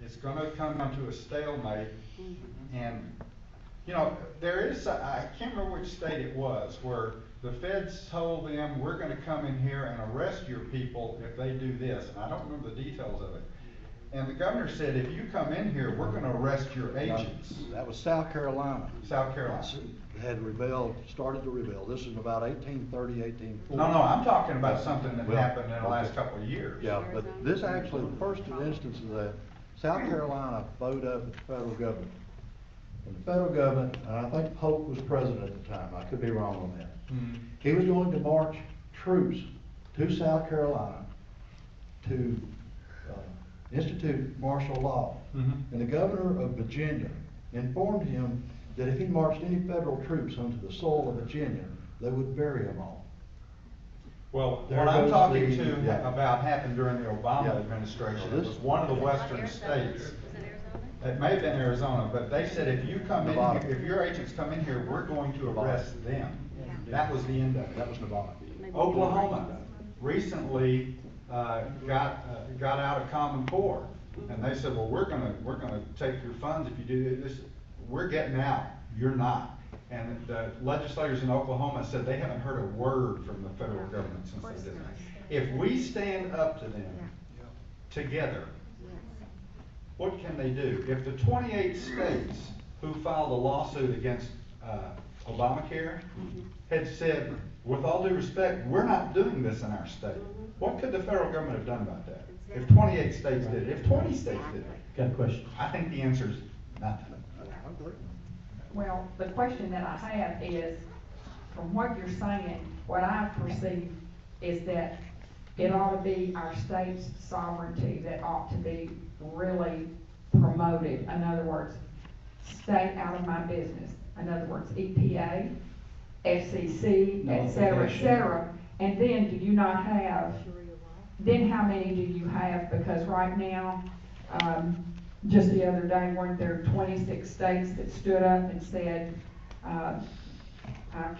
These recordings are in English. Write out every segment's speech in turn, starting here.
It's going to come down to a stalemate, and you know, there is, I can't remember which state it was, where the feds told them, we're going to come in here and arrest your people if they do this, and I don't remember the details of it. And the governor said, if you come in here, we're going to arrest your agents. That was South Carolina. South Carolina. Had rebelled, started to rebel. This is about 1830, 1840. No, I'm talking about something that happened in the last couple of years. Yeah, but this actually, the first instance of that, South Carolina voted up the federal government. And the federal government, and I think Polk was president at the time, I could be wrong on that. He was going to march troops to South Carolina to institute martial law. And the governor of Virginia informed him that if he marched any federal troops onto the soil of Virginia, they would bury them all. Well, what I'm talking about happened during the Obama administration. It was one of the western states. It may have been Arizona, but they said if you come in here, if your agents come in here, we're going to arrest them. That was the end of it. That was Nevada. Oklahoma recently got out of Common Core, and they said, well, we're gonna take your funds if you do this. We're getting out. You're not. And the legislators in Oklahoma said they haven't heard a word from the federal government since they did that. If we stand up to them together, what can they do? If the 28 states who filed a lawsuit against Obamacare had said, with all due respect, we're not doing this in our state, what could the federal government have done about that? If 28 states did it, if 20 states did it? Got a question? I think the answer is nothing. Well, the question that I have is, from what you're saying, what I perceive is that it ought to be our state's sovereignty that ought to be really promoted. In other words, stay out of my business. In other words, EPA, FCC, et cetera, and then do you not have, then how many do you have? Because right now, just the other day, weren't there 26 states that stood up and said, I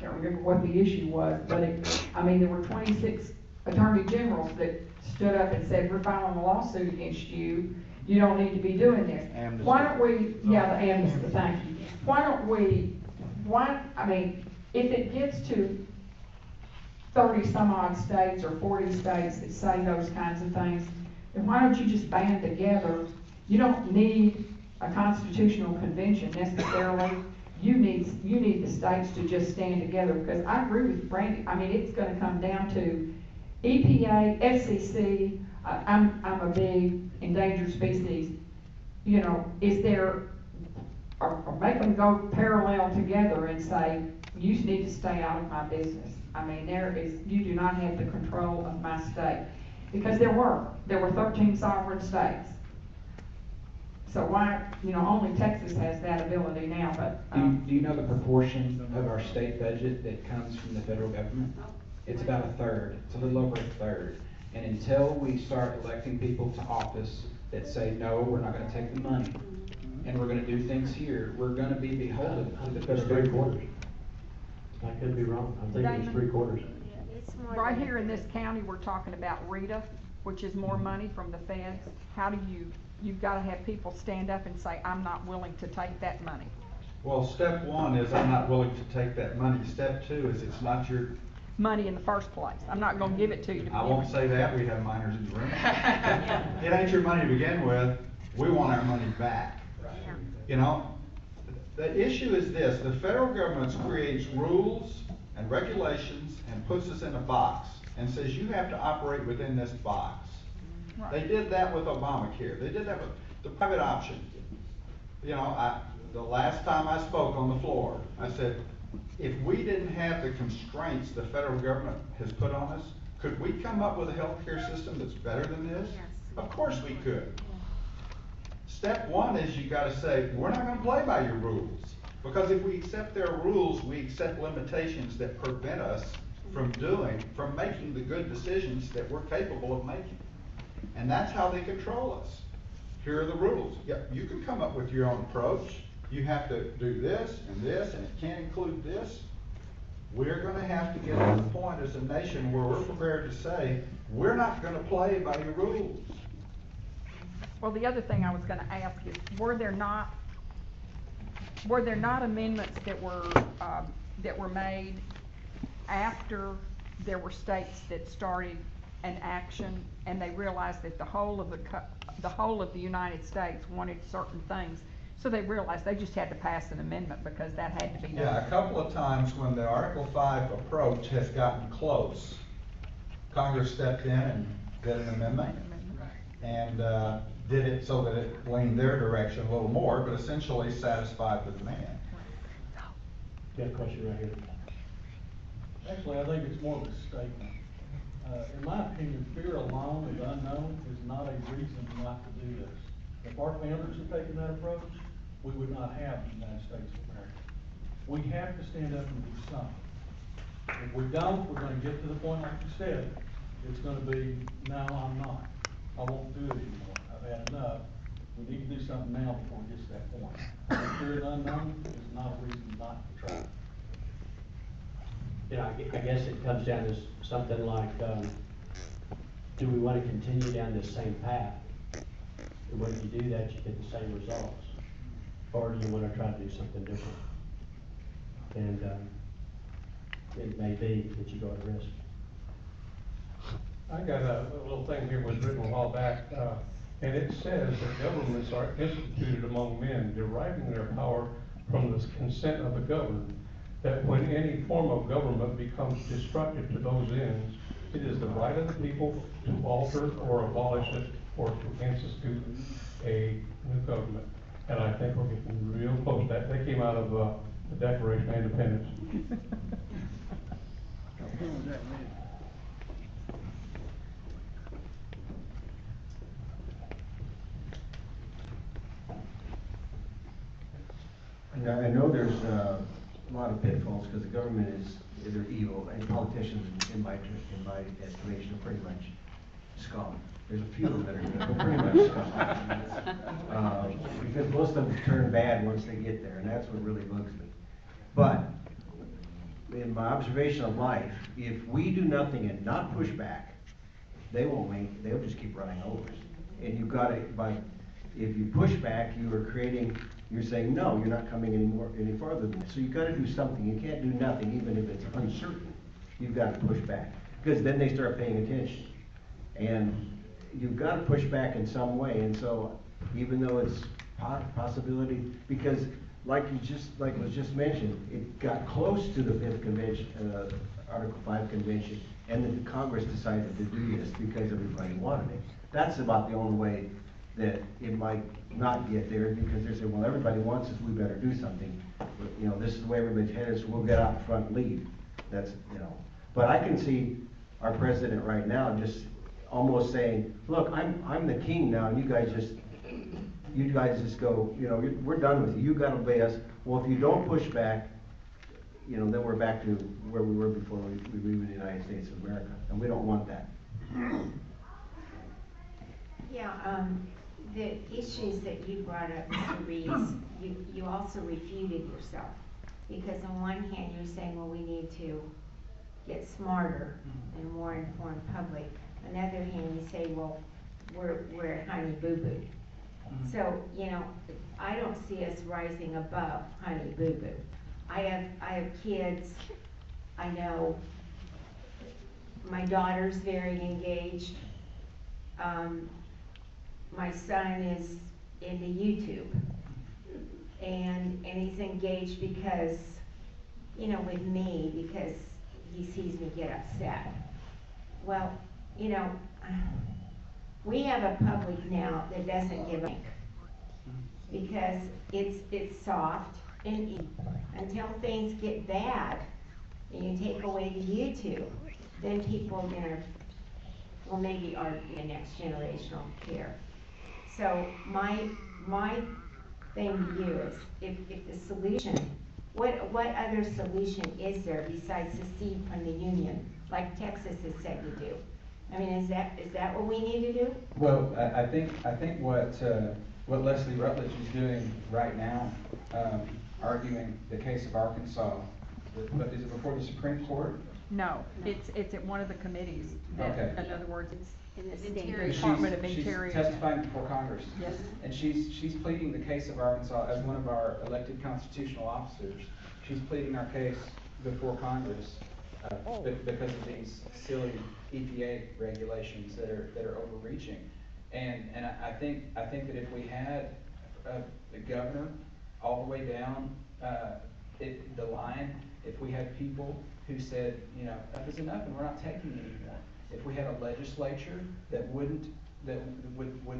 can't remember what the issue was, but there were 26 attorney generals that stood up and said, we're filing a lawsuit against you. You don't need to be doing this. Amnesty. Why don't we, the amnesty, thank you. If it gets to 30 some odd states or 40 states that say those kinds of things, then why don't you just band together? You don't need a constitutional convention necessarily. You need the states to just stand together, because I agree with Brandy. It's going to come down to EPA, FCC. I'm a big endangered species. Or make them go parallel together and say, you need to stay out of my business. You do not have the control of my state, because there were 13 sovereign states. So why, only Texas has that ability now, but. Do you know the proportion of our state budget that comes from the federal government? It's about a third. It's a little over a third. And until we start electing people to office that say, no, we're not going to take the money, and we're going to do things here, we're going to be beholden to the federal government. I could be wrong. I'm thinking it's 3/4. Right here in this county, we're talking about RETA, which is more money from the feds. How do you've got to have people stand up and say, I'm not willing to take that money. Well, step one is I'm not willing to take that money. Step two is it's not your money in the first place. I'm not going to give it to you. I won't say that. We have minors in the room. It ain't your money to begin with. We want our money back. The issue is this: the federal government creates rules and regulations and puts us in a box and says you have to operate within this box. Right. They did that with Obamacare. They did that with the private option. The last time I spoke on the floor, I said, if we didn't have the constraints the federal government has put on us, could we come up with a healthcare system that's better than this? Yes. Of course we could. Step one is you got to say, we're not going to play by your rules. Because if we accept their rules, we accept limitations that prevent us from making the good decisions that we're capable of making. And that's how they control us. Here are the rules. Yeah, you can come up with your own approach. You have to do this, and it can't include this. We're going to have to get to the point as a nation where we're prepared to say, we're not going to play by your rules. Well, the other thing I was gonna ask is, were there not amendments that were made after there were states that started an action and they realized that the whole of the United States wanted certain things? So they realized they just had to pass an amendment because that had to be done. Yeah, a couple of times when the Article 5 approach has gotten close, Congress stepped in and did an amendment. And did it so that it leaned their direction a little more, but essentially satisfied the demand. Got a question right here. Actually, I think it's more of a statement. In my opinion, fear alone of the unknown is not a reason not to do this. If our founders had taken that approach, we would not have the United States of America. We have to stand up and do something. If we don't, we're gonna get to the point, like you said, it's gonna be, no, I'm not. I won't do it anymore. I've had enough. We need to do something now before it gets to that point. The fear of the unknown is not a reason not to try. You know, I guess it comes down to something like, do we want to continue down this same path? And when you do that, you get the same results. Or do you want to try to do something different? And it may be that you go at risk. I got a little thing here was written a while back, and it says that governments are instituted among men, deriving their power from the consent of the governed, that when any form of government becomes destructive to those ends, it is the right of the people to alter or abolish it or to institute a new government. And I think we're getting real close. That came out of the Declaration of Independence. I know there's a lot of pitfalls because the government they're evil, and politicians, in my estimation, are pretty much scum. There's a few of them that are good, but pretty much scum. Because most of them turn bad once they get there, and that's what really bugs me. But in my observation of life, if we do nothing and not push back, they'll just keep running over us. And you've got to, if you push back, you're saying, no, you're not coming any farther than this. So you've got to do something. You can't do nothing, even if it's uncertain. You've got to push back, because then they start paying attention. And you've got to push back in some way. And so, even though it's possibility, because like was just mentioned, it got close to the 5th convention, Article 5 convention, and then Congress decided to do this because everybody wanted it. That's about the only way that it might not get there, because they're saying, well, everybody wants this, we better do something. But, this is the way everybody's headed, so we'll get out front and lead. That's, But I can see our president right now just almost saying, look, I'm the king now, and you guys just go, we're done with you. You gotta obey us. Well, if you don't push back, then we're back to where we were before we leave the United States of America, and we don't want that. Yeah, the issues that you brought up, Mr. Reeves, you also refuted yourself. Because on one hand, you're saying, well, we need to get smarter and more informed public. On the other hand, you say, well, we're at honey boo boo. So, I don't see us rising above honey boo boo. I have kids. I know my daughter's very engaged. My son is into YouTube, and he's engaged because, with me, because he sees me get upset. Well, we have a public now that doesn't give a f**k, because it's soft and easy. Until things get bad and you take away the YouTube, then people maybe are the next generational care. So my thing to you is, if the solution, what other solution is there besides secede from the Union, like Texas has said to do? I mean, is that what we need to do? Well, I think what Leslie Rutledge is doing right now, arguing the case of Arkansas, but is it before the Supreme Court? No, it's at one of the committees that, Okay. in other words, In the Interior. state. Department of Interior. She's testifying before Congress. Yes. And she's pleading the case of Arkansas as one of our elected constitutional officers. She's pleading our case before Congress because of these silly EPA regulations that are overreaching. And I think that if we had the governor all the way down the line, if we had people who said, you know, enough is enough and we're not taking it anymore. If we had a legislature that would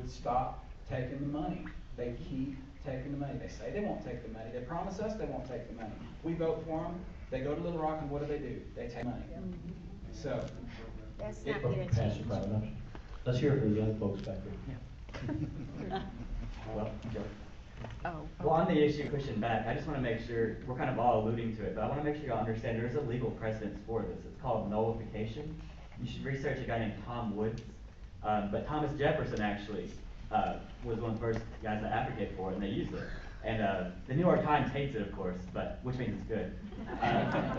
stop taking the money. They keep taking the money. They say they won't take the money. They promise us they won't take the money. We vote for them. They go to Little Rock and what do? They take money. So That's not gonna Pass change. the crowd. Let's hear from the young folks back there. Well, Oh. well, on the issue pushing back, I just want to make sure, we're kind of all alluding to it, but I want to make sure y'all understand there's a legal precedence for this. It's called nullification. You should research a guy named Tom Woods. But Thomas Jefferson actually was one of the first guys that advocated for it, and they used it. And the New York Times hates it, of course, which means it's good.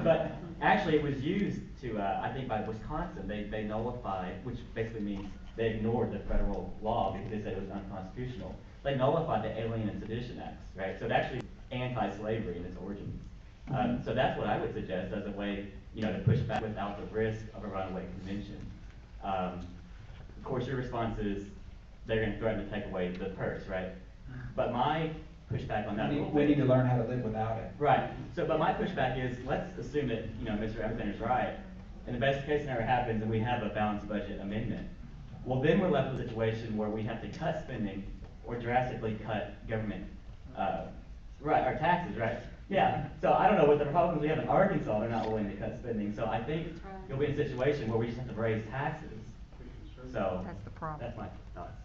But actually, it was used to, I think, by Wisconsin. They nullified, which basically means they ignored the federal law because they said it was unconstitutional. They nullified the Alien and Sedition Acts, right? So it's actually anti-slavery in its origins. So that's what I would suggest as a way, to push back without the risk of a runaway convention. Of course, your response is they're going to threaten to take away the purse, right? But my pushback on that we need to learn how to live without it. Right. So, but my pushback is, let's assume that, Mr. Representative's right, and the best case scenario happens and we have a balanced budget amendment. Well, then we're left with a situation where we have to cut spending or drastically cut government, our taxes, right? Yeah. So I don't know, with the Republicans we have in Arkansas, they're not willing to cut spending. So I think you'll be in a situation where we just have to raise taxes. So That's the problem. that's my thoughts.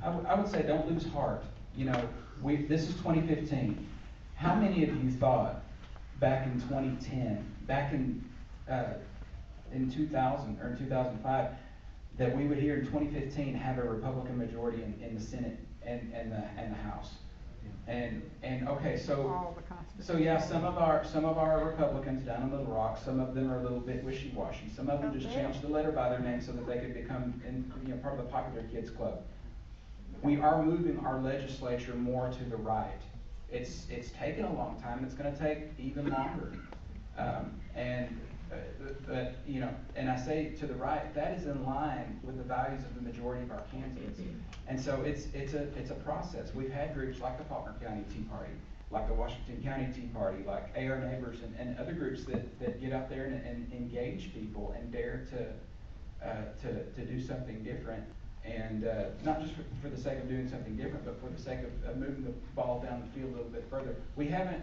I would say don't lose heart. This is 2015. How many of you thought back in 2010, back in 2000 or in 2005, that we would here in 2015 have a Republican majority in the Senate and the House? And okay, so yeah, some of our Republicans down in Little Rock, some of them are a little bit wishy-washy. Some of them just changed the letter by their name so that they could become part of the popular kids club. We are moving our legislature more to the right. It's taken a long time. It's going to take even longer. And I say to the right, that is in line with the values of the majority of our candidates. And so it's a process. We've had groups like the Faulkner County Tea Party, like the Washington County Tea Party, like AR Neighbors, and other groups that get out there and engage people and dare to do something different. And not just for the sake of doing something different, but for the sake of moving the ball down the field a little bit further. We haven't,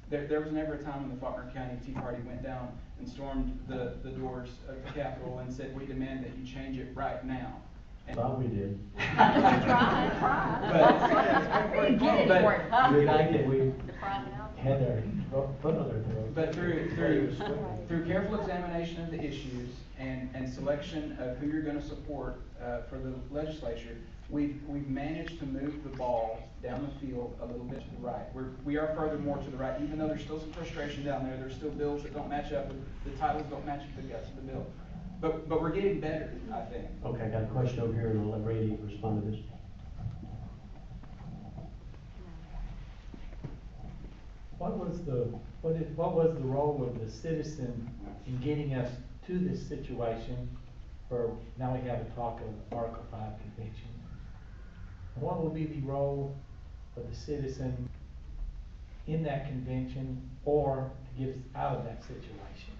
there was never a time when the Faulkner County Tea Party went down and stormed the doors of the Capitol and said, we demand that you change it right now. And Thought we did. Try. But We had their foot on their throat. But through careful examination of the issues and selection of who you're going to support for the legislature, we've managed to move the ball down the field a little bit to the right. We are further more to the right, even though there's still some frustration down there. There's still bills that don't match up, the titles don't match up the guts of the bill. But we're getting better, I think. Okay, I got a question over here, and I'll let Brady respond to this. What was the role of the citizen in getting us to this situation where now we have a talk of Article 5 convention? What will be the role of the citizen in that convention or to get us out of that situation?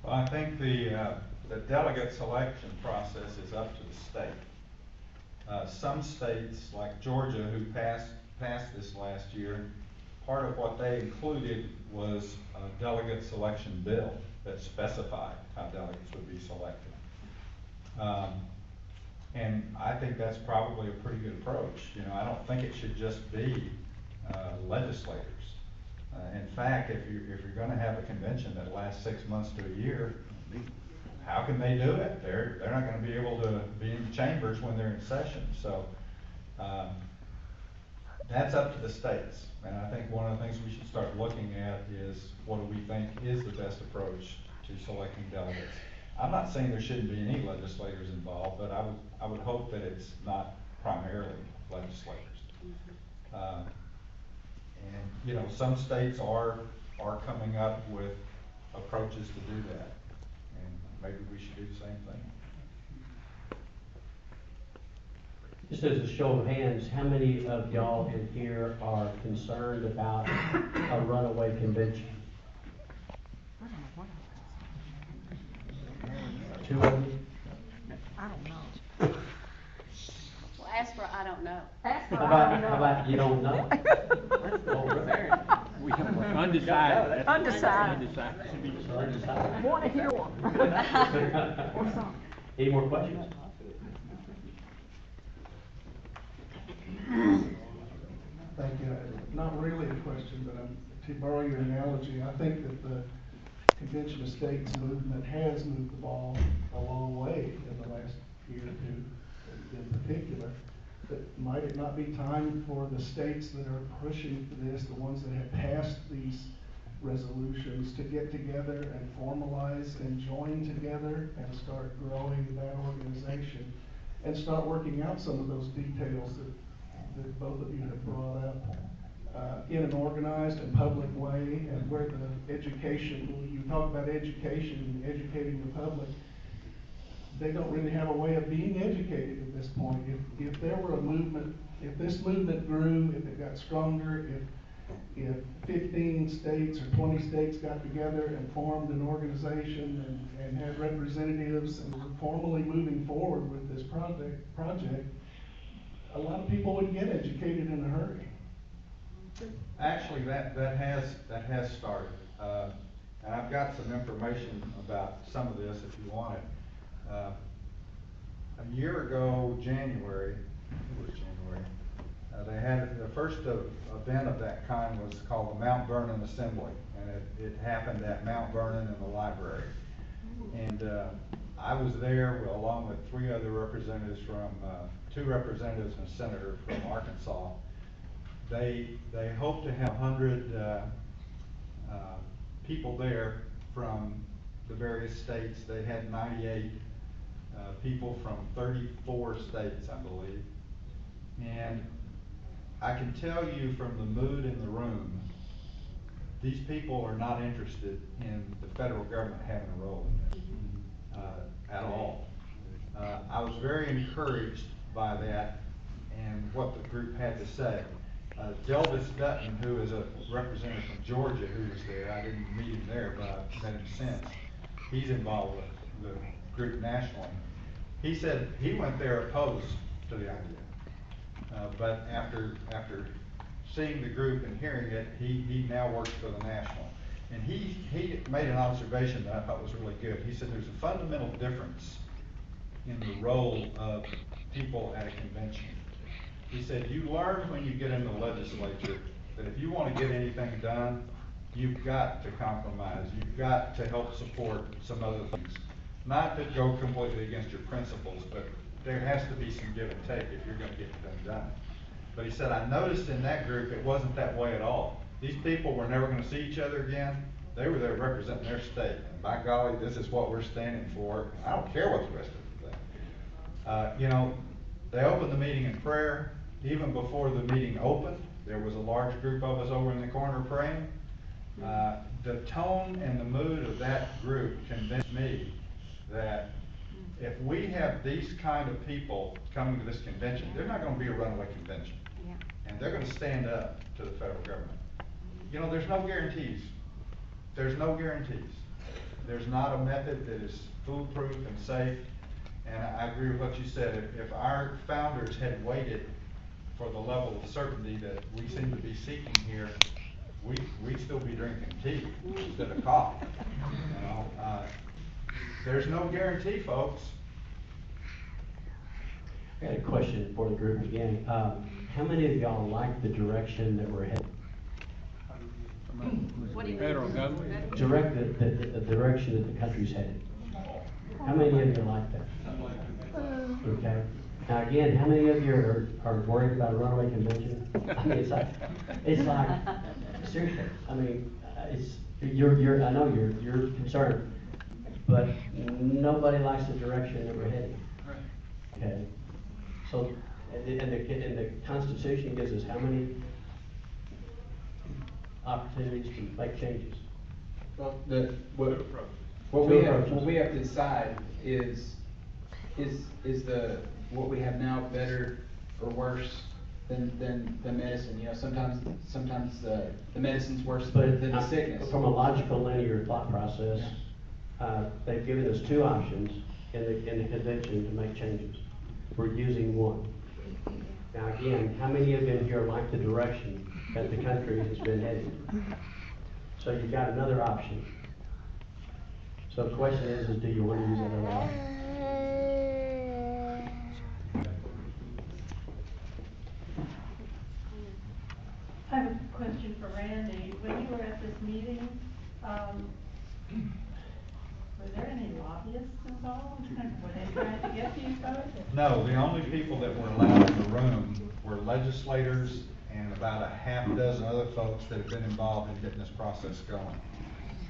Well, I think the delegate selection process is up to the state. Some states, like Georgia, who passed this last year, part of what they included was a delegate selection bill that specified how delegates would be selected. And I think that's probably a pretty good approach. I don't think it should just be legislators. In fact, if you're going to have a convention that lasts 6 months to a year, how can they do it? They're not going to be able to be in the chambers when they're in session. So that's up to the states. And I think one of the things we should start looking at is what do we think is the best approach to selecting delegates. I'm not saying there shouldn't be any legislators involved, but I would hope that it's not primarily legislators. And, you know, some states are coming up with approaches to do that, and maybe we should do the same thing. Just as a show of hands, how many of y'all in here are concerned about a runaway convention? Two of you? I don't know. Well, ask for I don't know. Ask for How I don't about, know. how about you don't know? Undecided. Undecided. Want to hear one. Or something. Any more questions? Thank you. Not really a question, but to borrow your analogy, I think that the Convention of States movement has moved the ball a long way in the last year or two, in particular. But might it not be time for the states that are pushing for this, the ones that have passed these resolutions, to get together and formalize and join together and start growing that organization and start working out some of those details that both of you have brought up in an organized and public way, and where the education, when you talk about education and educating the public, they don't really have a way of being educated at this point. If there were a movement, if this movement grew, if it got stronger, if 15 states or 20 states got together and formed an organization and had representatives and were formally moving forward with this project, a lot of people would get educated in a hurry. Actually, that has started, and I've got some information about some of this if you want it. A year ago, January, they had the first event of that kind was called the Mount Vernon Assembly, and it happened at Mount Vernon in the library. And I was there along with 3 other representatives from, 2 representatives and a senator from Arkansas. They hope to have 100 people there from the various states. They had 98 people from 34 states, I believe. And I can tell you from the mood in the room, these people are not interested in the federal government having a role in this at all. I was very encouraged by that and what the group had to say. Delvis Dutton, who is a representative from Georgia who was there, I didn't meet him there, but I've met him since. He's involved with the group nationally. He said he went there opposed to the idea, but after seeing the group and hearing it, he now works for the national. And he made an observation that I thought was really good. He said there's a fundamental difference in the role of people at a convention. He said, you learn when you get in the legislature that if you want to get anything done, you've got to compromise. You've got to help support some other things. Not to go completely against your principles, but there has to be some give and take if you're going to get things done. But he said, I noticed in that group it wasn't that way at all. These people were never going to see each other again. They were there representing their state. And by golly, this is what we're standing for. I don't care what the rest of them think. You know, they opened the meeting in prayer. Even before the meeting opened, there was a large group of us over in the corner praying. The tone and the mood of that group convinced me that if we have these kind of people coming to this convention, they're not going to be a runaway convention. Yeah. And they're going to stand up to the federal government. You know, there's no guarantees. There's no guarantees. There's not a method that is foolproof and safe. And I agree with what you said. If our founders had waited for the level of certainty that we seem to be seeking here, we'd still be drinking tea instead of coffee. You know, there's no guarantee, folks. I got a question for the group again. How many of y'all like the direction that we're headed? What do you Federal mean? government? The direction that the country's headed. How many of you like that? Okay. Now again, how many of you are worried about a runaway convention? I mean, it's like seriously. I mean, I know you're concerned. but nobody likes the direction that we're heading. Okay, so, and the Constitution gives us how many opportunities to make changes? Well, what we have to decide is what we have now better or worse than medicine? You know, sometimes the medicine's worse than the sickness. From a logical linear thought process, they've given us two options in the convention to make changes. We're using one. Now again, how many of you in here like the direction that the country has been headed? So you've got another option. So the question is do you want to use that other option? I have a question for Randy. When you were at this meeting, were there any lobbyists involved? Were they trying to get these votes? No, the only people that were allowed in the room were legislators and about a half dozen other folks that have been involved in getting this process going.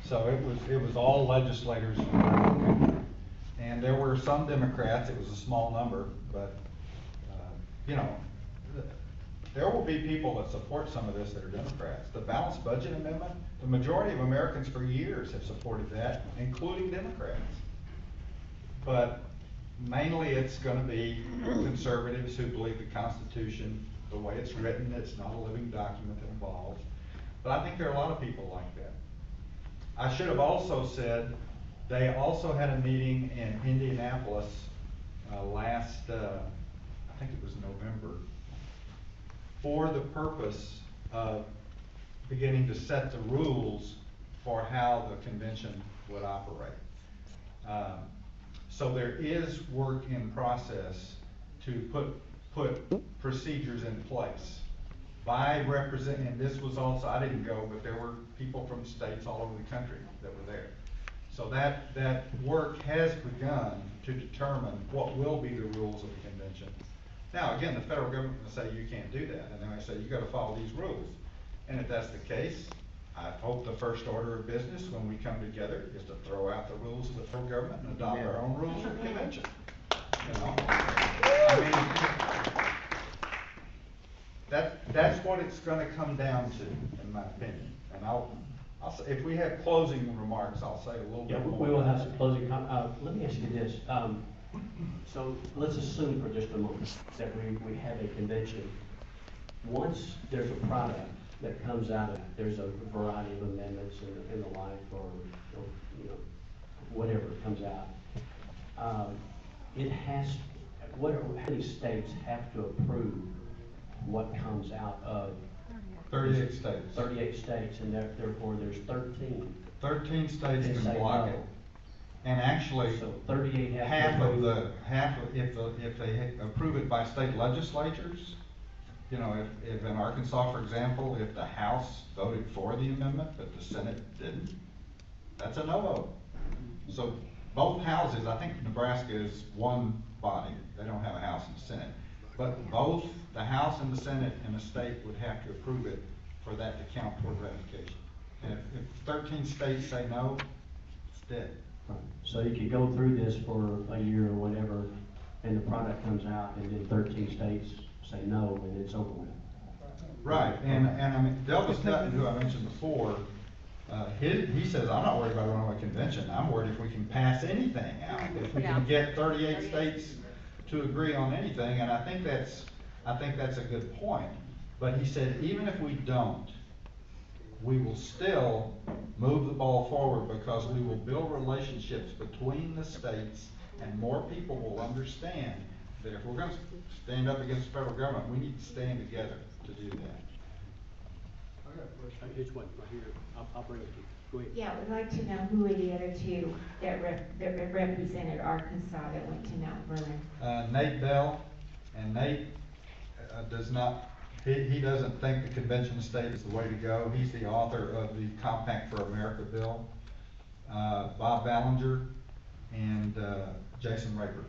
So it was all legislators from around the country. And there were some Democrats, it was a small number, but, you know, there will be people that support some of this that are Democrats. The balanced budget amendment, the majority of Americans for years have supported that, including Democrats. But mainly it's going to be conservatives who believe the Constitution, the way it's written, it's not a living document that evolves. But I think there are a lot of people like that. I should have also said, they also had a meeting in Indianapolis last, I think it was November, for the purpose of beginning to set the rules for how the convention would operate. So there is work in process to put procedures in place by and this was also, I didn't go, but there were people from states all over the country that were there. So that work has begun to determine what will be the rules of the convention. Now, again, the federal government will say you can't do that, and then I say you got to follow these rules. And if that's the case, I hope the first order of business when we come together is to throw out the rules of the federal government and adopt our own rules of the convention. You know, I mean, that's what it's going to come down to, in my opinion. And I'll say, if we have closing remarks, I'll say a little bit more. We will have some closing let me ask you this. So let's assume for just a moment that we have a convention. Once there's a product that comes out of it, there's a variety of amendments and the like, or you know, whatever comes out. It has, how many states have to approve what comes out of? 38 states. 38 states, and therefore there's 13. 13 states can block it. And actually, so 38 if they approve it by state legislatures, you know, if in Arkansas, for example, if the House voted for the amendment, but the Senate didn't, that's a no vote. So both houses, I think Nebraska is one body, they don't have a House and a Senate, but both the House and the Senate in the state would have to approve it for that to count toward ratification. And if 13 states say no, it's dead. So you could go through this for a year or whatever, and the product comes out, and then 13 states say no, and it's over with. Right, and I mean, Delta Stutton, who I mentioned before, he says, I'm not worried about running a convention. I'm worried if we can pass anything out, if we can get 38 states to agree on anything, and I think that's a good point. But he said, even if we don't, we will still move the ball forward because we will build relationships between the states, and more people will understand that if we're going to stand up against the federal government, we need to stand together to do that. I got a question. Here's one right here. I'll bring it to you. Go ahead. Yeah, we'd like to know who are the other two that represented Arkansas that went to Mount Vernon. Nate Bell, and Nate does not. He doesn't think the convention state is the way to go. He's the author of the Compact for America bill. Bob Ballinger and Jason Raper.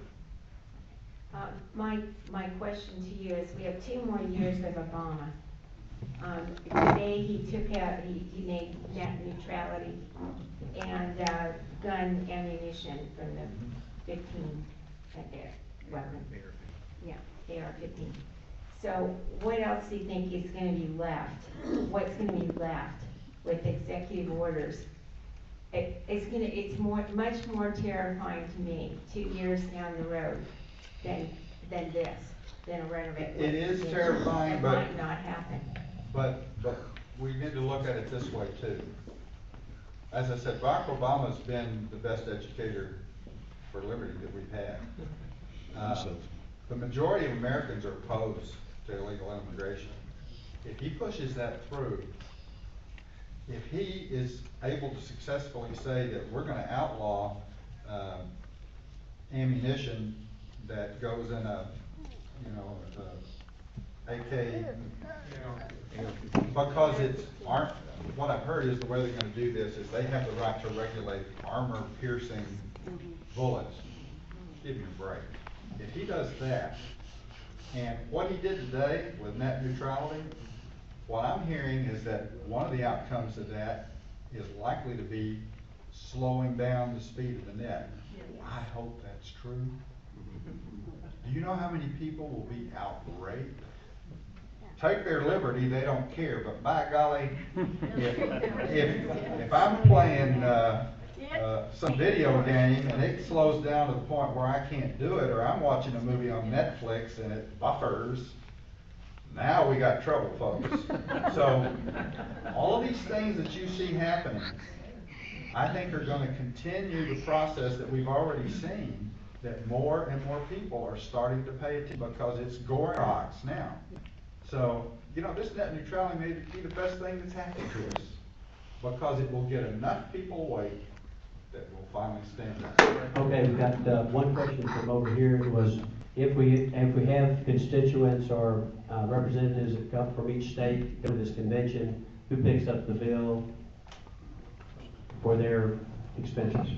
My question to you is, we have 2 more years of Obama. Today he took out, he made net neutrality and, gun ammunition from the 15, weapon. Yeah, AR-15. So what else do you think is gonna be left? What's gonna be left with executive orders? It's much more terrifying to me 2 years down the road than a renovation. It is terrifying, It but. might not happen. But we need to look at it this way too. As I said, Barack Obama's been the best educator for liberty that we've had. The majority of Americans are opposed to illegal immigration. If he pushes that through, if he is able to successfully say that we're gonna outlaw ammunition that goes in a, AK, because what I've heard is the way they're gonna do this is they have the right to regulate armor piercing bullets. Give me a break. If he does that, and what he did today with net neutrality, what I'm hearing is that one of the outcomes of that is likely to be slowing down the speed of the net. I hope that's true. Do you know how many people will be outraged? Take their liberty, they don't care, but by golly, if I'm playing some video game and it slows down to the point where I can't do it, or I'm watching a movie on Netflix and it buffers, now we got trouble, folks. So all of these things that you see happening, I think are going to continue the process that we've already seen, that more and more people are starting to pay attention because it's going rocks now. So, this net neutrality may be the best thing that's happened to us, because it will get enough people awake that will finally stand up. Okay, we got one question from over here. It was, if we have constituents or representatives that come from each state go to this convention, who picks up the bill for their expenses?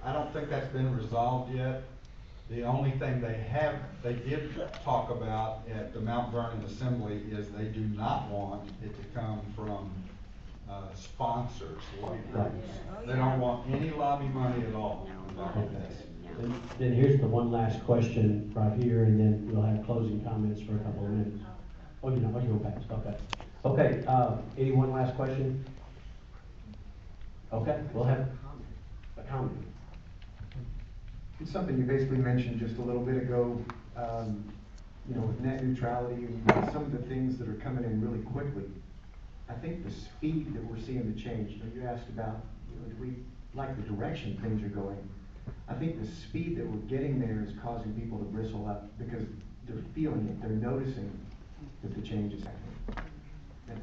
I don't think that's been resolved yet. The only thing they did talk about at the Mount Vernon Assembly is they do not want it to come from sponsors, lobby groups. They don't want any lobby money at all involved in this. Then here's the one last question right here, and then we'll have closing comments for a couple of minutes. Oh, you go fast, okay. Okay, any one last question? Okay, we'll have a comment. It's something you basically mentioned just a little bit ago, with net neutrality and some of the things that are coming in really quickly. I think the speed that we're seeing the change, you asked about, do we like the direction things are going? I think the speed that we're getting there is causing people to bristle up because they're feeling it, they're noticing that the change is happening. That's